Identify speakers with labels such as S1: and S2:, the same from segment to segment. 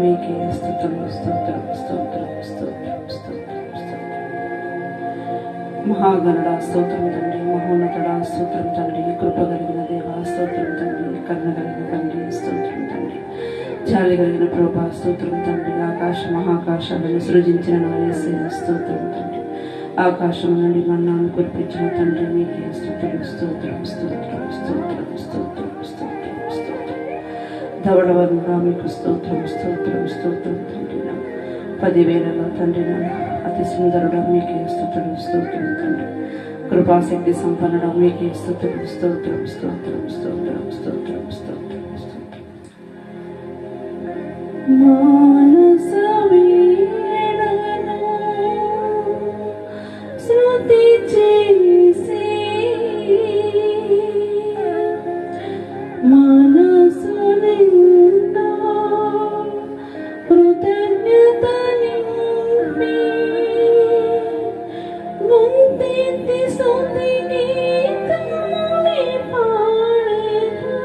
S1: మీకే స్తుతులు స్తోత్రం స్తోత్రం స్తోత్రం స్తోత్రం స్తోత్రం. మహాగణుడా స్తోత్రం తండ్రి, మహోన్నతుడా స్తోత్రం తండ్రి, కృప కలిగిన దేవా స్తోత్రం తండ్రి, కరుణ కలిగిన తండ్రి స్తోత్రం తండ్రి, జాలి కలిగిన ప్రభా స్తోత్రం తండ్రి, ఆకాశ మహాకాశాలను సృజించిన యేసయ్య స్తోత్రం తండ్రి, ఆకాశం నుండి మన్నాను కురిపించిన తండ్రి మీకే స్తుతులు స్తోత్రం స్తోత్రం స్తోత్రం స్తోత్రం స్తోత్రం స్తోత్రం. ధవళవరుడా మీకు స్తోత్రం స్తోత్రం స్తోత్రం తండ్రి, 10,000లో తండ్రి అతి సుందరుడా మీకే స్తుతులు స్తోత్రం తండ్రి, కృపాశక్తి సంపన్నుడా మీకే స్తుతులు స్తోత్రం స్తోత్రం స్తోత్రం స్తోత్రం స్తోత్రం స్తోత్రం. మానస వీణను శృతి చేసి మనసు నిండా కృతజ్ఞత నింపి ముందెత్తి స్తుతి గీతముని పాడెదా.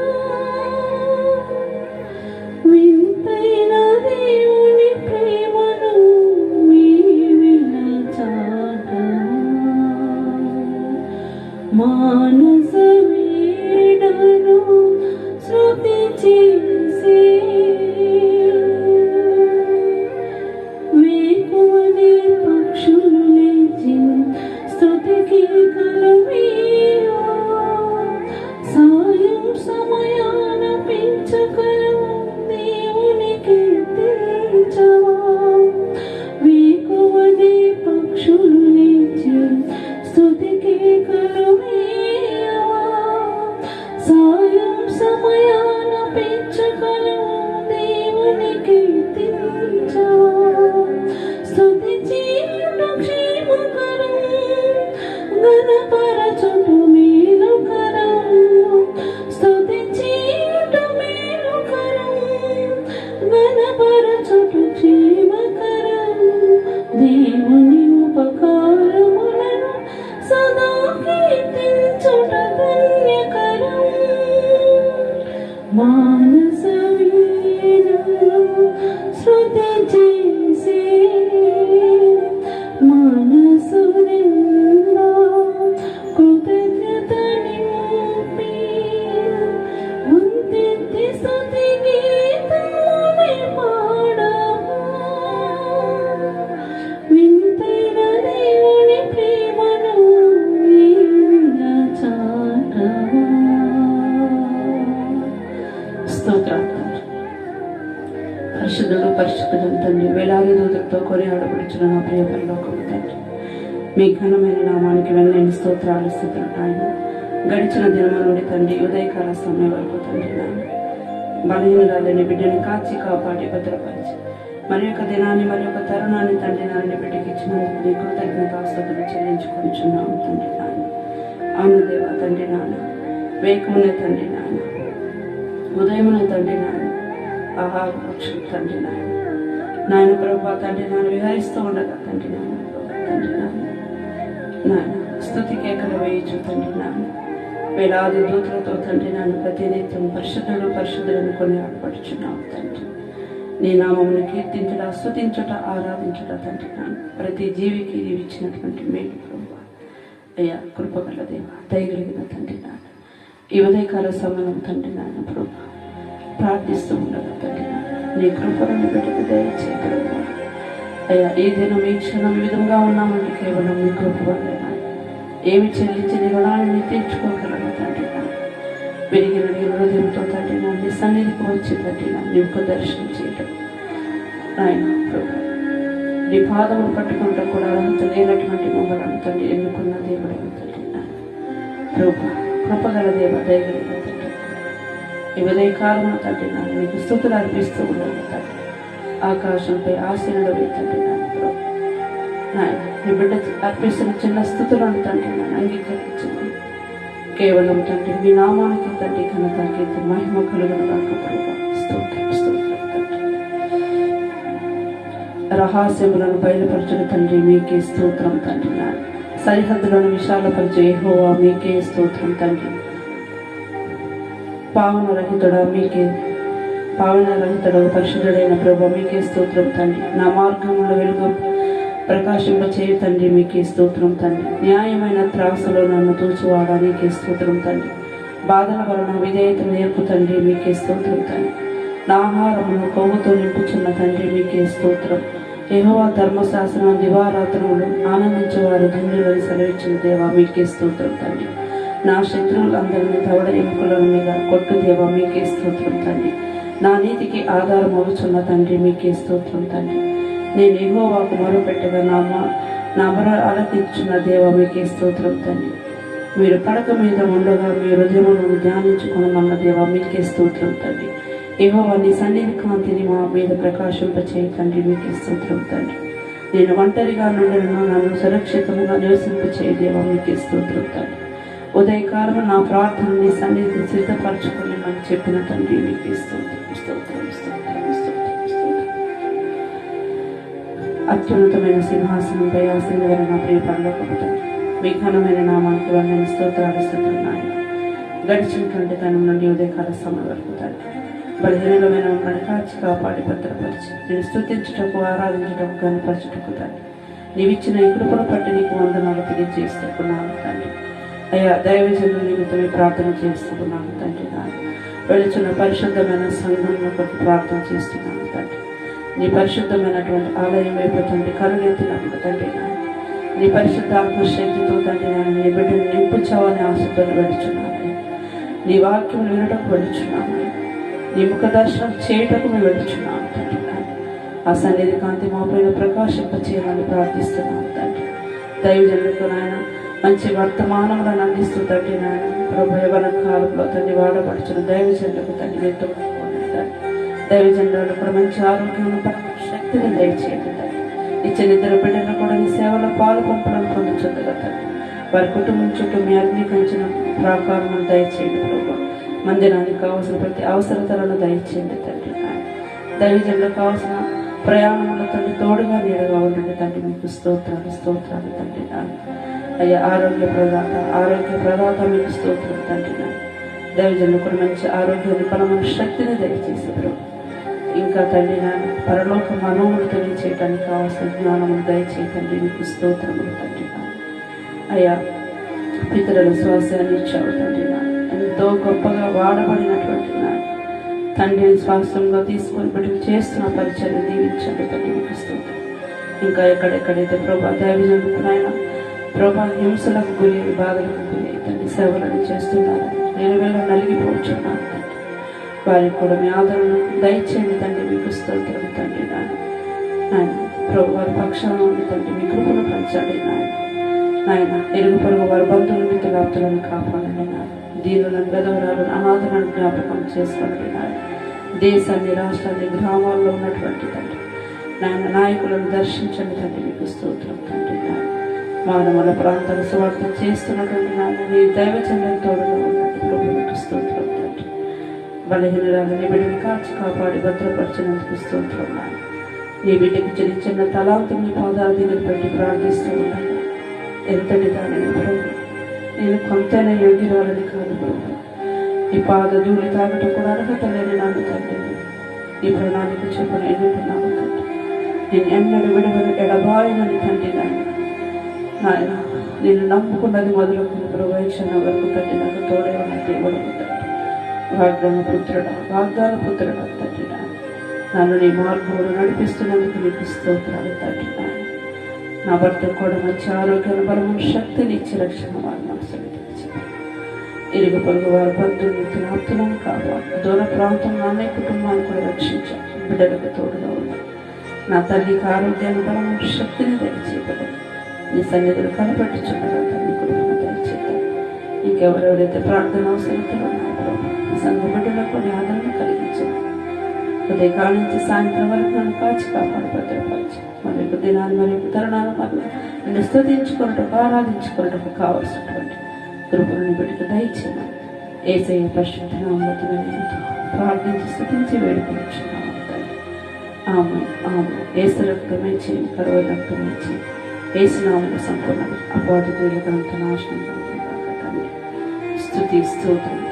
S1: వింతైన దేవుని ప్రేమను నీవిల చాటా. మానస వీణను శృతి చేసి వేకువనే పక్షులు లేచి స్తుతికి కలవేయా. సాయం సమయాన పెంచగలవు దేవుని కీర్తించవా. వేకువనే పక్షులు లేచి స్తుతికి కలవేయా. సాయం సమయాన పెంచగలవు దేవుని కీర్తించవా. స్తుతి చేయుట క్షేమకరం, ఘనపరచుట మేలుకరం. స్తుతి చేయుట మేలుకరం, ఘనపరచుట క్షేమకరం. దేవుని ఉపకారములను సదా కీర్తించుట ధన్యకరం. మానస వీణను శృతి చేసి మనసు నిండా కృతజ్ఞత నింపి ముందెత్తి స్తుతి గీతముని పాడవా. వింతైన దేవుని ప్రేమను నీవిల చాటవా. స్తోత్రం తండ్రి. పరిశుద్ధుడు పరిశుద్ధుడు తండ్రి, వేలాది దూతలతో కొనియాడబడుచున్న నా ప్రియ పరలోకము తండ్రి, మీ ఘనమైన నామానికి వెన్నైన స్తోత్రాలు స్థుతులు నాయన. గడిచిన దినము నుండి తండ్రి ఉదయకాల సమయం వరకు తండ్రి నాయన బలహీనురాలని బిడ్డని కాచి కాపాడి భద్రపరిచి మరి యొక్క దినాన్ని మరి యొక్క తరుణాన్ని తండ్రి నాయన బిడ్డకి ఇచ్చినందుకు నీ కృతజ్ఞతాస్తుతులు చెల్లించుకొనిచున్నాము తండ్రి నాయన. అవును దేవా తండ్రి నాయన, వేకుమునే తండ్రి నాయన, ఉదయమున తండ్రి నాయన ఆహార పక్షులు తండ్రి నాయన నాయన ప్రభా తండ్రి నాయన విహరిస్తూ ఉండగా తండ్రి నాయన తండ్రి నాయన నాయన స్తుతి కేకలు వేయచ్చు తండ్రి నాయన. వేలాది దూతలతో తండ్రి నాయన ప్రతినిత్యం పరిశుద్ధులు పరిశుద్ధులను కొని ఆడపడుచున్నాము తండ్రి. నీ నామమును కీర్తించుట, స్తుతించుట, ఆరాధించుట తండ్రి నాయన ప్రతి జీవికి నీవు ఇచ్చినటువంటి మేలు ప్రభా. అయ్యా కృపగల దేవ, దయగలిగిన తండ్రి నాయన ఈ ఉదయకాల సమయం తండ్రి నాయన ప్రభా ప్రార్థిస్తూ ఉండగా తండ్రి నీ కృపలను బిడ్డకు దయచేయగలవా. అయ్యా ఈ దినం ఈ క్షణం ఈ విధంగా ఉన్నామంటే కేవలం మీ కృప వల్లే. ఏమి చెల్లించి నీ రుణాన్ని తీర్చుకోగలవు తండ్రి. పెరిగిన నీ హృదయంతో తండ్రి నీ సన్నిధికి వచ్చి తండ్రి నీ యొక్క దర్శనం చేయటం నాయన ప్రభు, నీ పాదములు పట్టుకుంటూ కూడా అర్హత లేనటువంటి మమ్మల్ని తండ్రి ఎన్నుకున్న దేవుడైన తండ్రి ప్రభు, కృపగల దేవ, దయగలిగిన తండ్రి ఈ ఉదయకాలంలో తండ్రి నీకు స్తుతులు అర్పిస్తూ ఉన్నాను తండ్రి. ఆకాశంపై ఆశీనుడవే తండ్రి ప్రభు నాయన నీ బిడ్డ అర్పిస్తున్న చిన్న స్థుతులను తండ్రి నన్ను అంగీకరించమని కేవలం తండ్రి మీ నామానికి తండ్రి ఘనత కీర్తి మహిమ కలుగును గాక ప్రభు. స్తోత్రం స్తోత్రం తండ్రి. రహస్యములను బయలుపరచుట తండ్రి మీకే స్తోత్రం తండ్రి నాయన. సరిహద్దులను విశాలపరచు యెహోవా మీకే స్తోత్రం తండ్రి. పావన రహితుడా మీకే పావన రహితుడు పరిశుద్ధుడైన ప్రభు మీకే స్తోత్రం తండ్రి. నా మార్గంలో వెలుగు ప్రకాశింపచేయు తండ్రి మీకే స్తోత్రం తండ్రి. న్యాయమైన త్రాసులో నన్ను తూచువాడా నీకే స్తోత్రం తండ్రి. బాధల వలన విధేయత నేర్పు తండ్రి మీకే స్తోత్రం తండ్రి. నా ఆహారమును కొవ్వుతో నింపుచున్న తండ్రి మీకే స్తోత్రం. యెహోవా ధర్మశాస్త్రం దివారాత్రములు ఆనందించేవారు ధన్యులని సెలవిచ్చిన దేవా మీకే స్తోత్రం తండ్రి. నా శత్రువులందరినీ దవడ ఎముకల మీద కొట్టు దేవా మీకే స్తోత్రం తండ్రి. నా నీతికి ఆధారం అవుచున్న తండ్రి మీకే స్తోత్రం తండ్రి. నేను యెహోవాకు మొరపెట్టగా నా మొర ఆలకించున్న దేవా మీకే స్తోత్రం తండ్రి. మీరు పడక మీద ఉండగా మీ హృదయములను ధ్యానించుకున్న దేవా మీకే స్తోత్రం తండ్రి. యెహోవా నీ సన్నిధి కాంతిని మా మీద ప్రకాశింపచేయ తండ్రి మీకే స్తోత్రం తండ్రి. నేను ఒంటరిగా నుండిన నన్ను సురక్షితంగా నివసింపచేయ దేవా మీకే స్తోత్రం తండ్రి. ఉదయకాలం నా ప్రార్థనని సన్నిధిని సిద్ధపరచుకొని మనం చెప్పిన తండ్రి మీకే స్తోత్రం స్తోత్రం స్తోత్రం స్తోత్రం స్తోత్రం. అత్యున్నతమైన సింహాసనంపై ఆసీనుడైన నా ప్రియ పరలోకపు తండ్రి, మీ ఘనమైన నామానికి వందన స్తోత్రాలు. గడిచినటువంటి తనం నుండి ఉదయకాల సమయం వరకు తండ్రి బలహీనమైన మమ్మల్ని కాచి కాపాడి భద్రపరిచి నేను స్తుతించుటకు ఆరాధించుటకు కనపరచుటకు తండ్రి నీవిచ్చిన ఈ కృపను బట్టి నీకు వందనాలు తెలియజేస్తున్నాను తండ్రి. అయ్యా దైవజనుల నిమిత్తమే ప్రార్థన చేస్తున్నాను తండ్రి. వెళుచున్న పరిశుద్ధమైన సంఘంలో కొరకు ప్రార్థన చేస్తున్నాను తండ్రి. నీ పరిశుద్ధమైనటువంటి ఆలయం వైపు తండ్రి కరుణెత్తినప్పుడు తండ్రి నీ పరిశుద్ధాత్మ శక్తితో తండ్రి నీ బిడ్డను నింపుచావని ఆశతో వెళుచున్నాను. నీ వాక్యం వినటకు వెళుచున్నాను. నీ ముఖ దర్శనం చేయటకు మేము వెళుచున్నాను తండ్రి. ఆ సన్నిధి కాంతి మా పైన ప్రకాశింపచేయాలని ప్రార్థిస్తున్నాను తండ్రి. దైవజనులకు నాయన మంచి వర్తమానములను అందిస్తూ తండ్రి నాయన ప్రభు యవ్వన కాలంలో తండ్రి వాడబడుచున్న దైవజనులకు తండ్రి ఎంతో దైవజనులకు కూడా మంచి ఆరోగ్యం శక్తిని దయచేయండి తండ్రి. ఇచ్చే ఇద్దరు బిడ్డలను కూడా నీ సేవలో పాలు పంపడం పొందుతుందిగా తండ్రి. వారి కుటుంబం చుట్టూ మీ అగ్ని కంచిన ప్రాకారం దయచేయండి ప్రభు. మందిరానికి కావాల్సిన ప్రతి అవసరతలను దయచేయండి తండ్రి. దైవజనులకు కావాల్సిన ప్రయాణంలో తండ్రి తోడుగా నీడగా ఉండండి తండ్రి. మీకు స్తోత్రాలు స్తోత్రాలు తండ్రి. అయ్యా ఆరోగ్య ప్రదాత మీకు స్తోత్రం తండ్రి. దైవజనులు కూడా మంచి ఆరోగ్యాన్ని బలమైన శక్తిని దయచేసి ప్రభు ఇంకా తండ్రి పరలోక మనోములు తెలియచేయడానికి కావాల్సిన జ్ఞానములు దయచేయండి. మీకు స్తోత్రములు తండ్రి. అయ్యా పితరుల శ్వాసాన్ని ఇచ్చావు తండ్రి. ఎంతో గొప్పగా వాడబడినటువంటి తండ్రిని శ్వాసంగా తీసుకొని బిడ్డలు చేస్తున్న పరిచయం దీవించండి తండ్రి. మీకు స్తోత్రం. ఇంకా ఎక్కడెక్కడైతే ప్రభా దైవజనులకు నాయన ప్రభా హింసలకు గురి బాధలకు గురి తండ్రి సేవలను చేస్తున్నారు నేను వెళ్ళ నలిగిపోతున్నాను తండ్రి. వారికి కూడా మీ ఆదరణ దయచేయండి తండ్రి. మీకు స్తోత్రం తండ్రి. నాయన ప్రభు వారి పక్షాన ఉంది తండ్రి. మీ కృపను పంచండి నాయన. ఎరుగు పొరుగు వారి బంధువులు మిత్రులాప్తులను కాపాడండి నాయన. దీనులను బెదవరాలను అనాథలను జ్ఞాపకం చేసుకోండి నాయన. దేశాన్ని రాష్ట్రాన్ని గ్రామాల్లో ఉన్నటువంటి తండ్రి నాయన నాయకులను దర్శించండి తండ్రి. మీకు స్తోత్రం తండ్రి. మానవుల ప్రాంతాల స్వార్థ చేస్తున్నటువంటి నాయన నీ దైవచంద్రం తోడుగా ఉన్నట్టు ప్రభు మీకు స్తోత్రం తండ్రి. బలహీనరాలని బిడ్డని కాచి కాపాడి భద్రపరిచినందుకు స్తోత్రం నాయన. నీ బిడ్డకి చిన్న చిన్న తలాంతుని పాదాల దగ్గర పెట్టి ప్రార్థిస్తూ ఉన్నాను. ఎంతటి దానిని ప్రభు నేను కొంతైనా యోగ్యురాలని కాదు ప్రభు. ఈ పాద ధూళి తాగటం కూడా అర్హత లేని నాన్న తండ్రి. ఈ ప్రణాళిక చెప్పిన ఎన్నుకున్నాను తండ్రి. నేను ఎన్నడు విడువలు ఎడబాయనని తండ్రి నాయన. నేను నమ్ముకున్నది మొదలుకున్న ప్రవేశన వరకు తండ్రి నాకు తోడే ఉన్న దేవుడు తండ్రి. వాగ్దాన పుత్రుడా తండ్రి నన్ను నీ మార్గంలో నడిపిస్తున్నందుకు నీకు స్తోత్రాలు తండ్రి. నా భర్త కూడా మంచి ఆరోగ్యాన్ని బలమైన శక్తిని ఇచ్చి రక్షణ వారి మనసుని ఇరుగు పొరుగు వారి బంధువులు ఆప్తులను కావాలి. దూర ప్రాంతంలో అనే కుటుంబాన్ని కూడా రక్షించాలి. బిడ్డలకు తోడుగా ఉన్నాయి. నా తల్లికి ఆరోగ్యాన్ని బలమైన శక్తిని దయచేయబడి నీ సన్నిధులు కనపట్టుచున్నారో తల్లి కుటుంబం దయచేద్దాం. ఇంకెవరెవరైతే ప్రార్థన అవసరతలు ఉన్నారో సంఘ బిడ్డలకు నీ ఆదరణ కలిగించాలి. ఉదయకాలం నుంచి సాయంత్రం వరకు నన్ను కాచి కాపాడు భద్రపరిచి మరి దినాలు మరియు తరుణాల వల్ల నన్ను స్తుతించుకున్నట్టు ఆరాధించుకున్నట్టు కావాల్సినటువంటి కృపలను బిడ్డకు దయచేయమని యేసయ్య పరిశుద్ధ నామములో ప్రార్థించి స్తుతించి వేడుకొనిచున్నాము తండ్రి. ఆమె యేసు రక్తమే చేయి కరువు రక్తమే చేయి యేసు నామములో సంపూర్ణ అపాధి నాశనం తండ్రి. స్తుతి స్తోత్రం